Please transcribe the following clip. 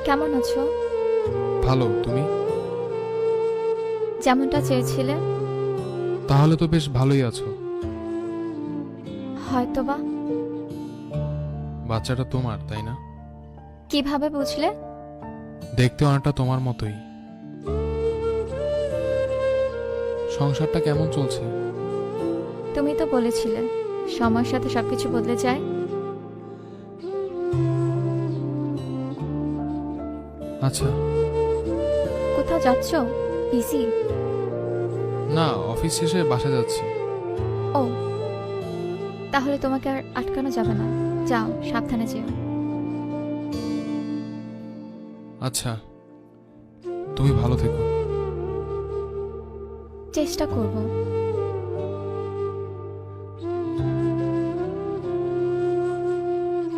কেমন আছো? ভালো। তুমি? যেমনটা চেয়েছিলে। তাহলে তো বেশ ভালোই আছো। হয়তোবা। বাচ্চাটা তোমার, তাই না? কিভাবে বুঝলে? দেখতে অনেকটা তোমার মতোই। সংসারটা কেমন চলছে? তুমি তো বলেছিলে সময়ের সাথে সবকিছু বদলে যায়। আচ্ছা। কোথাও যাচ্ছ? বিজি? না, অফিস শেষে বাসা যাচ্ছি। ও, তাহলে তোমাকে আর আটকানো যাবে না। যাও, সাবধানে যেও। আচ্ছা, তুমি ভালো থেকো। চেষ্টা করব।